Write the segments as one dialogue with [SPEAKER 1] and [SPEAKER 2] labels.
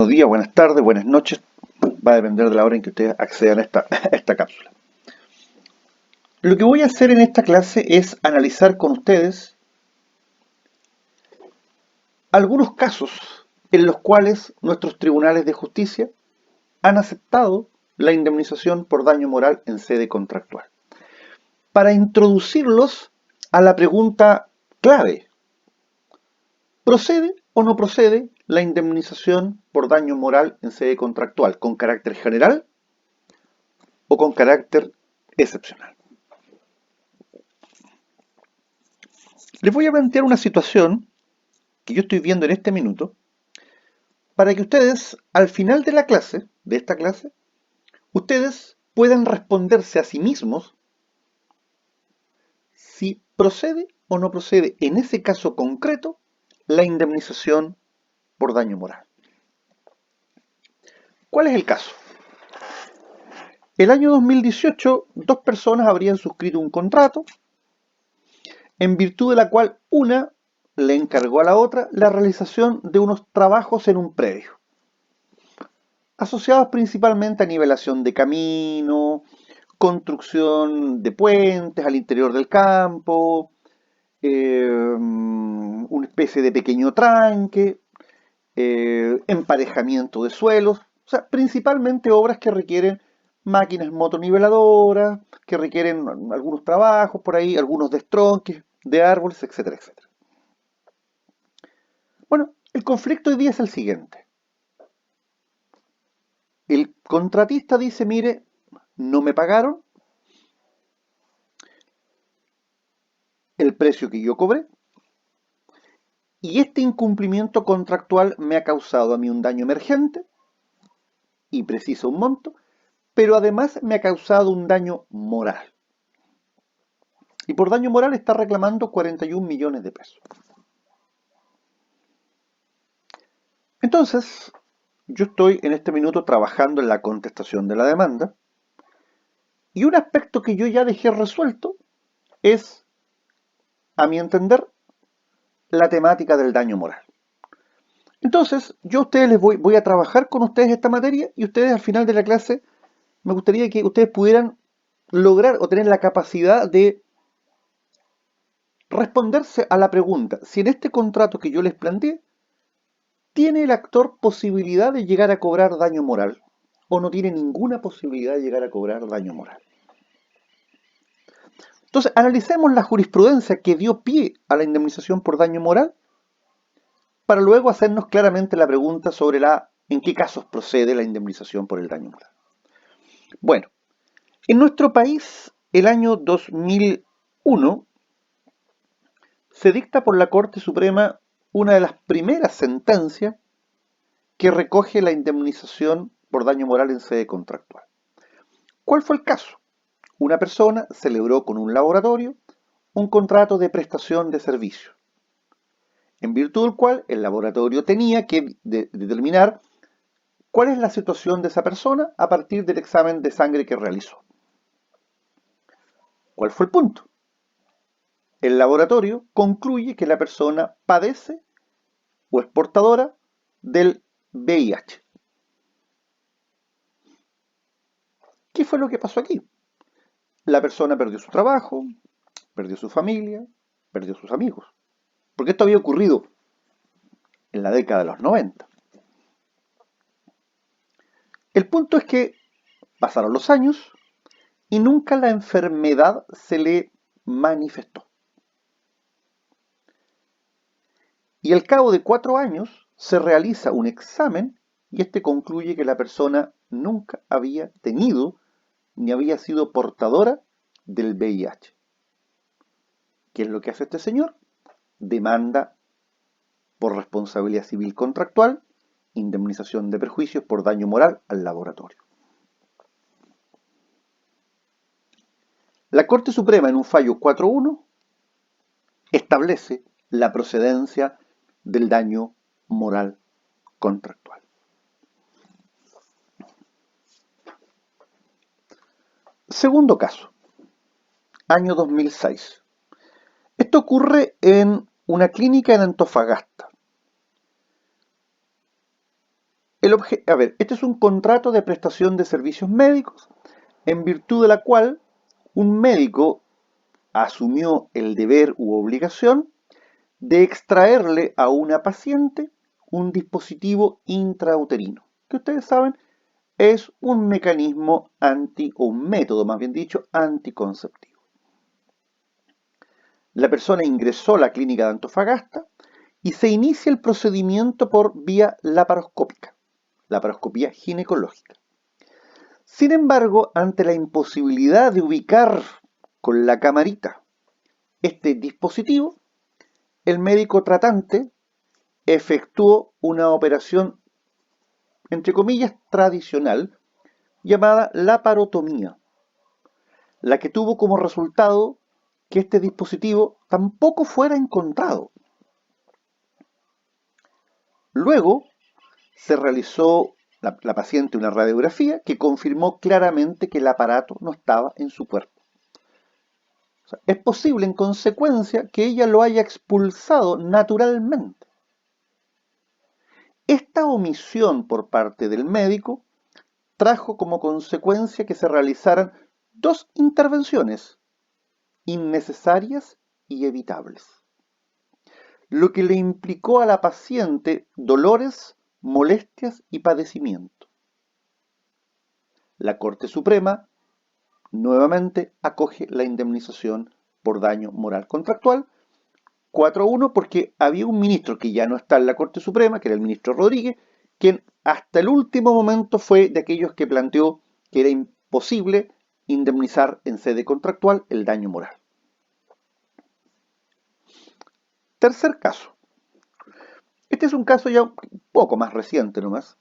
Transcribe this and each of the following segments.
[SPEAKER 1] Buenos días, buenas tardes, buenas noches. Va a depender de la hora en que ustedes accedan a esta cápsula. Lo que voy a hacer en esta clase es analizar con ustedes algunos casos en los cuales nuestros tribunales de justicia han aceptado la indemnización por daño moral en sede contractual. Para introducirlos a la pregunta clave: ¿procede o no procede la indemnización por daño moral en sede contractual con carácter general o con carácter excepcional? Les voy a plantear una situación que yo estoy viendo en este minuto para que ustedes, al final de la clase, de esta clase, ustedes puedan responderse a sí mismos si procede o no procede en ese caso concreto la indemnización por daño moral. ¿Cuál es el caso? El año 2018, dos personas habrían suscrito un contrato en virtud de la cual una le encargó a la otra la realización de unos trabajos en un predio, asociados principalmente a nivelación de camino, construcción de puentes al interior del campo, una especie de pequeño tranque, emparejamiento de suelos, o sea, principalmente obras que requieren máquinas motoniveladoras, que requieren algunos trabajos por ahí, algunos destronques de árboles, etcétera, etcétera. Bueno, el conflicto hoy día es el siguiente. El contratista dice: mire, no me pagaron el precio que yo cobré, y este incumplimiento contractual me ha causado a mí un daño emergente y preciso un monto, pero además me ha causado un daño moral. Y por daño moral está reclamando 41 millones de pesos. Entonces, yo estoy en este minuto trabajando en la contestación de la demanda, y un aspecto que yo ya dejé resuelto es, a mi entender, la temática del daño moral. Entonces, yo a ustedes voy a trabajar con ustedes esta materia, y ustedes al final de la clase me gustaría que ustedes pudieran lograr o tener la capacidad de responderse a la pregunta si en este contrato que yo les planteé, ¿tiene el actor posibilidad de llegar a cobrar daño moral o no tiene ninguna posibilidad de llegar a cobrar daño moral? Entonces, analicemos la jurisprudencia que dio pie a la indemnización por daño moral para luego hacernos claramente la pregunta sobre en qué casos procede la indemnización por el daño moral. Bueno, en nuestro país, el año 2001, se dicta por la Corte Suprema una de las primeras sentencias que recoge la indemnización por daño moral en sede contractual. ¿Cuál fue el caso? Una persona celebró con un laboratorio un contrato de prestación de servicios, en virtud del cual el laboratorio tenía que determinar cuál es la situación de esa persona a partir del examen de sangre que realizó. ¿Cuál fue el punto? El laboratorio concluye que la persona padece o es portadora del VIH. ¿Qué fue lo que pasó aquí? La persona perdió su trabajo, perdió su familia, perdió sus amigos. Porque esto había ocurrido en la década de los 90. El punto es que pasaron los años y nunca la enfermedad se le manifestó. Y al cabo de 4 años se realiza un examen y este concluye que la persona nunca había tenido ni había sido portadora del VIH. ¿Qué es lo que hace este señor? Demanda por responsabilidad civil contractual, indemnización de perjuicios por daño moral al laboratorio. La Corte Suprema, en un fallo 4.1, establece la procedencia del daño moral contractual. Segundo caso, año 2006. Esto ocurre en una clínica en Antofagasta. Este es un contrato de prestación de servicios médicos, en virtud de la cual un médico asumió el deber u obligación de extraerle a una paciente un dispositivo intrauterino, que ustedes saben es un mecanismo o un método, más bien dicho, anticonceptivo. La persona ingresó a la clínica de Antofagasta y se inicia el procedimiento por vía laparoscópica, laparoscopía ginecológica. Sin embargo, ante la imposibilidad de ubicar con la camarita este dispositivo, el médico tratante efectuó una operación, entre comillas, tradicional, llamada laparotomía, la que tuvo como resultado que este dispositivo tampoco fuera encontrado. Luego se realizó la paciente una radiografía que confirmó claramente que el aparato no estaba en su cuerpo. O sea, es posible, en consecuencia, que ella lo haya expulsado naturalmente. Esta omisión por parte del médico trajo como consecuencia que se realizaran dos intervenciones innecesarias y evitables, lo que le implicó a la paciente dolores, molestias y padecimiento. La Corte Suprema nuevamente acoge la indemnización por daño moral contractual 4-1 porque había un ministro que ya no está en la Corte Suprema, que era el ministro Rodríguez, quien hasta el último momento fue de aquellos que planteó que era imposible indemnizar en sede contractual el daño moral. Tercer caso. Este es un caso ya un poco más reciente nomás.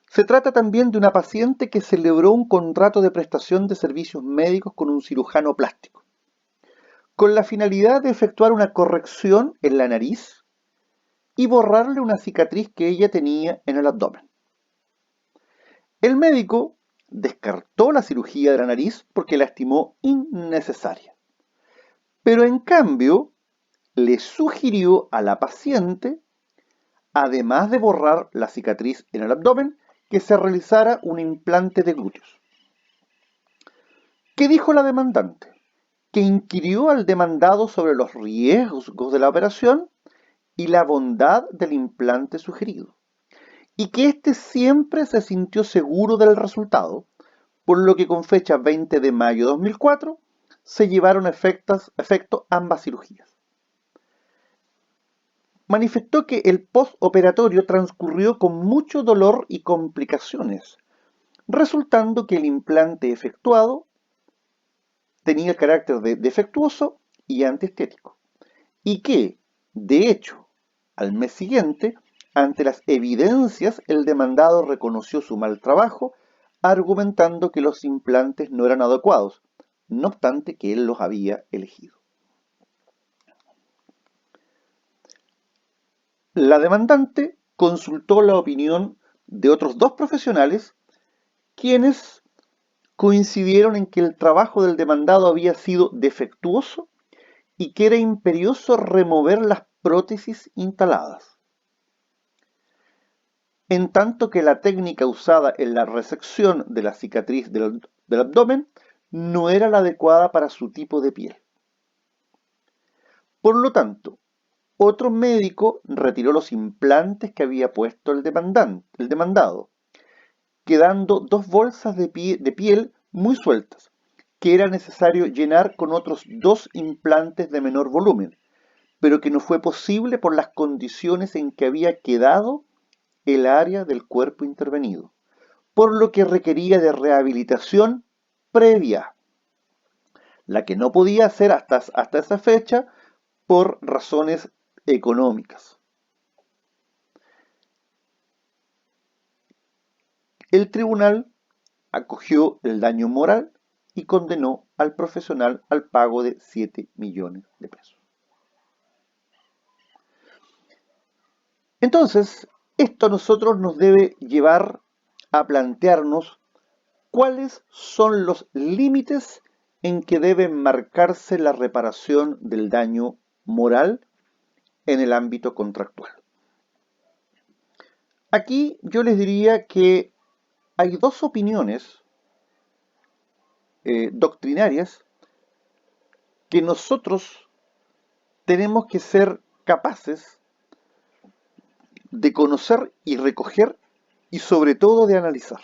[SPEAKER 1] Se trata también de una paciente que celebró un contrato de prestación de servicios médicos con un cirujano plástico, con la finalidad de efectuar una corrección en la nariz y borrarle una cicatriz que ella tenía en el abdomen. El médico descartó la cirugía de la nariz porque la estimó innecesaria, pero en cambio le sugirió a la paciente, además de borrar la cicatriz en el abdomen, que se realizara un implante de glúteos. ¿Qué dijo la demandante? Que inquirió al demandado sobre los riesgos de la operación y la bondad del implante sugerido, y que éste siempre se sintió seguro del resultado, por lo que con fecha 20 de mayo de 2004 se llevaron a efecto ambas cirugías. Manifestó que el postoperatorio transcurrió con mucho dolor y complicaciones, resultando que el implante efectuado tenía el carácter de defectuoso y antiestético, y que, de hecho, al mes siguiente, ante las evidencias, el demandado reconoció su mal trabajo, argumentando que los implantes no eran adecuados, no obstante que él los había elegido. La demandante consultó la opinión de otros dos profesionales, quienes coincidieron en que el trabajo del demandado había sido defectuoso y que era imperioso remover las prótesis instaladas, en tanto que la técnica usada en la resección de la cicatriz del abdomen no era la adecuada para su tipo de piel. Por lo tanto, otro médico retiró los implantes que había puesto el demandado, quedando dos bolsas de piel muy sueltas, que era necesario llenar con otros dos implantes de menor volumen, pero que no fue posible por las condiciones en que había quedado el área del cuerpo intervenido, por lo que requería de rehabilitación previa, la que no podía hacer hasta esa fecha por razones económicas. El tribunal acogió el daño moral y condenó al profesional al pago de 7 millones de pesos. Entonces, esto a nosotros nos debe llevar a plantearnos cuáles son los límites en que debe marcarse la reparación del daño moral en el ámbito contractual. Aquí yo les diría que hay dos opiniones doctrinarias que nosotros tenemos que ser capaces de conocer y recoger y sobre todo de analizar.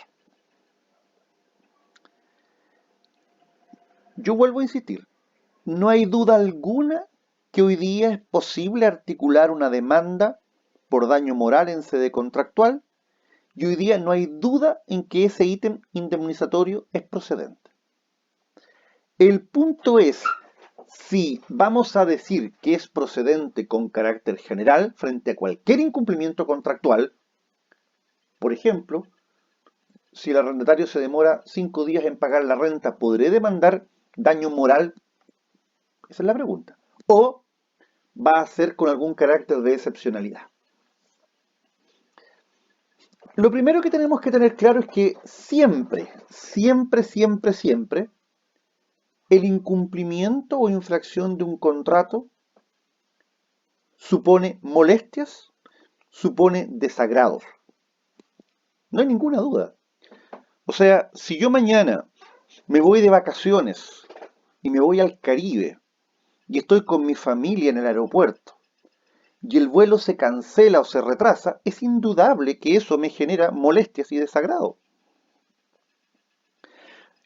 [SPEAKER 1] Yo vuelvo a insistir, no hay duda alguna que hoy día es posible articular una demanda por daño moral en sede contractual y hoy día no hay duda en que ese ítem indemnizatorio es procedente. El punto es si vamos a decir que es procedente con carácter general frente a cualquier incumplimiento contractual. Por ejemplo, si el arrendatario se demora 5 días en pagar la renta, ¿podré demandar daño moral? Esa es la pregunta. ¿O va a ser con algún carácter de excepcionalidad? Lo primero que tenemos que tener claro es que siempre, siempre, siempre, siempre, el incumplimiento o infracción de un contrato supone molestias, supone desagrados. No hay ninguna duda. O sea, si yo mañana me voy de vacaciones y me voy al Caribe y estoy con mi familia en el aeropuerto y el vuelo se cancela o se retrasa, es indudable que eso me genera molestias y desagrado.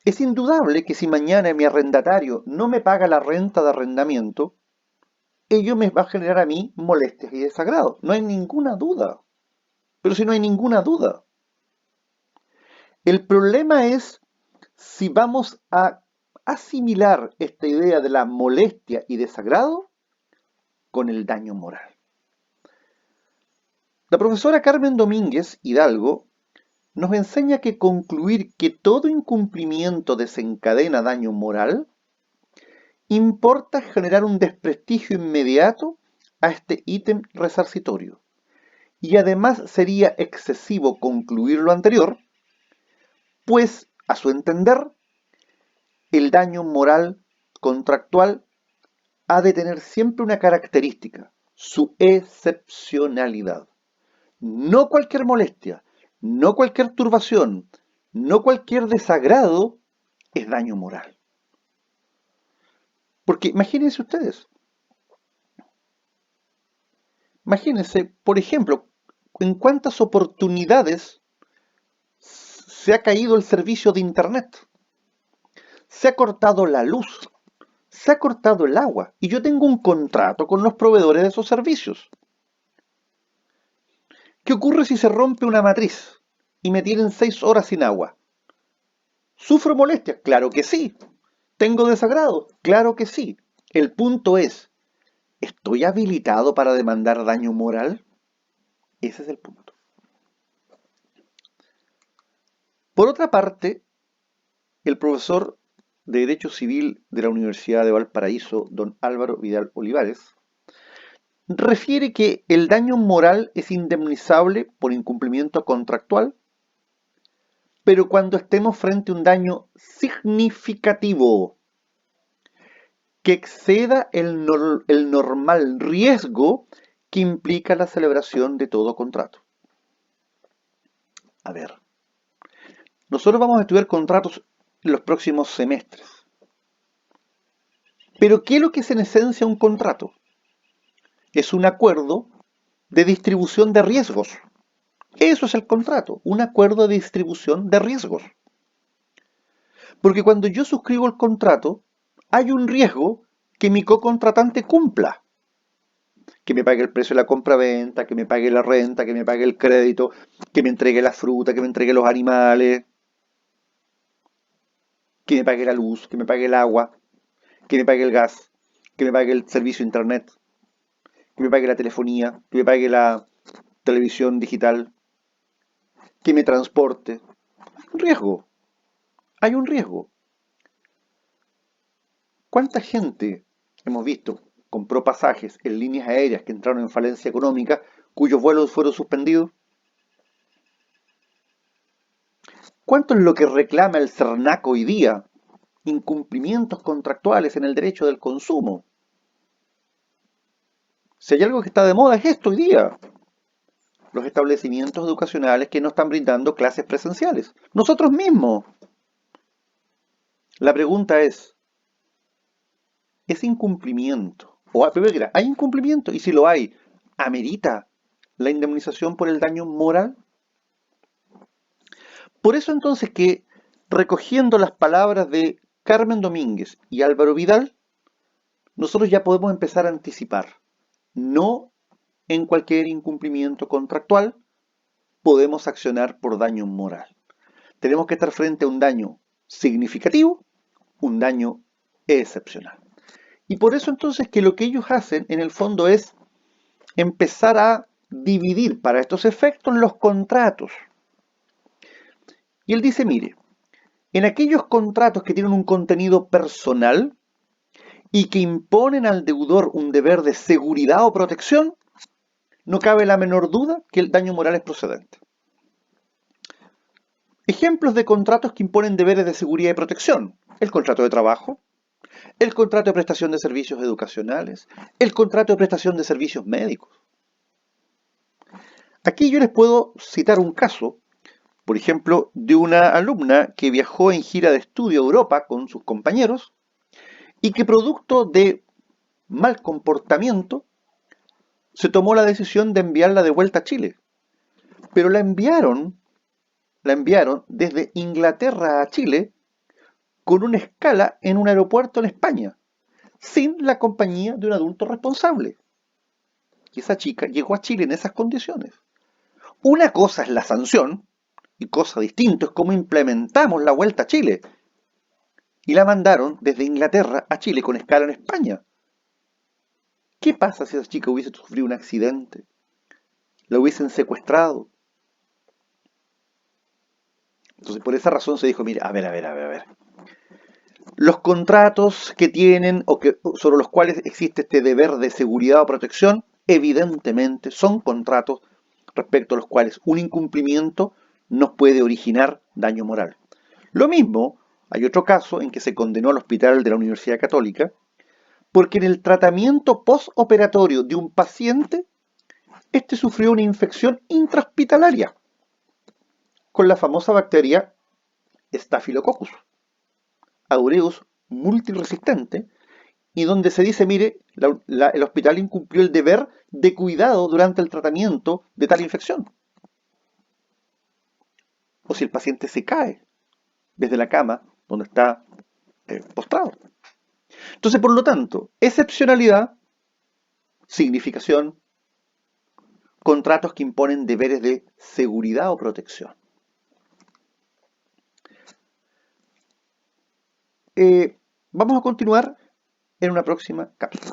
[SPEAKER 1] Es indudable que si mañana mi arrendatario no me paga la renta de arrendamiento, ello me va a generar a mí molestias y desagrado. No hay ninguna duda. Pero si no hay ninguna duda. El problema es si vamos a asimilar esta idea de la molestia y desagrado con el daño moral. La profesora Carmen Domínguez Hidalgo nos enseña que concluir que todo incumplimiento desencadena daño moral importa generar un desprestigio inmediato a este ítem resarcitorio. Y además sería excesivo concluir lo anterior, pues, a su entender, el daño moral contractual ha de tener siempre una característica, su excepcionalidad. No cualquier molestia, no cualquier turbación, no cualquier desagrado es daño moral. Porque imagínense ustedes, imagínense, por ejemplo, en cuántas oportunidades se ha caído el servicio de Internet, se ha cortado la luz, se ha cortado el agua y yo tengo un contrato con los proveedores de esos servicios. ¿Qué ocurre si se rompe una matriz y me tienen 6 horas sin agua? ¿Sufro molestias? Claro que sí. ¿Tengo desagrado? Claro que sí. El punto es, ¿estoy habilitado para demandar daño moral? Ese es el punto. Por otra parte, el profesor de Derecho Civil de la Universidad de Valparaíso, don Álvaro Vidal Olivares, refiere que el daño moral es indemnizable por incumplimiento contractual, pero cuando estemos frente a un daño significativo que exceda el normal riesgo que implica la celebración de todo contrato. A ver, nosotros vamos a estudiar contratos en los próximos semestres. Pero ¿qué es lo que es en esencia un contrato? Es un acuerdo de distribución de riesgos. Eso es el contrato, un acuerdo de distribución de riesgos. Porque cuando yo suscribo el contrato, hay un riesgo que mi cocontratante cumpla. Que me pague el precio de la compra-venta, que me pague la renta, que me pague el crédito, que me entregue la fruta, que me entregue los animales, que me pague la luz, que me pague el agua, que me pague el gas, que me pague el servicio de internet, que me pague la telefonía, que me pague la televisión digital, que me transporte. Un riesgo. Hay un riesgo. ¿Cuánta gente hemos visto compró pasajes en líneas aéreas que entraron en falencia económica cuyos vuelos fueron suspendidos? ¿Cuánto es lo que reclama el CERNAC hoy día? Incumplimientos contractuales en el derecho del consumo. Si hay algo que está de moda es esto hoy día. los establecimientos educacionales que no están brindando clases presenciales. Nosotros mismos. La pregunta es, ¿ese incumplimiento, hay incumplimiento, y si lo hay, amerita la indemnización por el daño moral? Por eso entonces que, recogiendo las palabras de Carmen Domínguez y Álvaro Vidal, nosotros ya podemos empezar a anticipar. No en cualquier incumplimiento contractual podemos accionar por daño moral. Tenemos que estar frente a un daño significativo, un daño excepcional. Y por eso entonces que lo que ellos hacen en el fondo es empezar a dividir para estos efectos los contratos. Y él dice, mire, en aquellos contratos que tienen un contenido personal y que imponen al deudor un deber de seguridad o protección, no cabe la menor duda que el daño moral es procedente. Ejemplos de contratos que imponen deberes de seguridad y protección: el contrato de trabajo, el contrato de prestación de servicios educacionales, el contrato de prestación de servicios médicos. Aquí yo les puedo citar un caso, por ejemplo, de una alumna que viajó en gira de estudio a Europa con sus compañeros y que, producto de mal comportamiento, se tomó la decisión de enviarla de vuelta a Chile. Pero la enviaron desde Inglaterra a Chile con una escala en un aeropuerto en España, sin la compañía de un adulto responsable. Y esa chica llegó a Chile en esas condiciones. Una cosa es la sanción, y cosa distinta es cómo implementamos la vuelta a Chile. Y la mandaron desde Inglaterra a Chile con escala en España. ¿Qué pasa si esa chica hubiese sufrido un accidente? ¿La hubiesen secuestrado? Entonces, por esa razón se dijo, mire, a ver. Los contratos que tienen sobre los cuales existe este deber de seguridad o protección, evidentemente son contratos respecto a los cuales un incumplimiento nos puede originar daño moral. Lo mismo, hay otro caso en que se condenó al hospital de la Universidad Católica porque en el tratamiento postoperatorio de un paciente, este sufrió una infección intrahospitalaria con la famosa bacteria Staphylococcus aureus multiresistente, y donde se dice, mire, el hospital incumplió el deber de cuidado durante el tratamiento de tal infección. O si el paciente se cae desde la cama donde está postrado. Entonces, por lo tanto, excepcionalidad, significación, contratos que imponen deberes de seguridad o protección. Vamos a continuar en una próxima cápsula.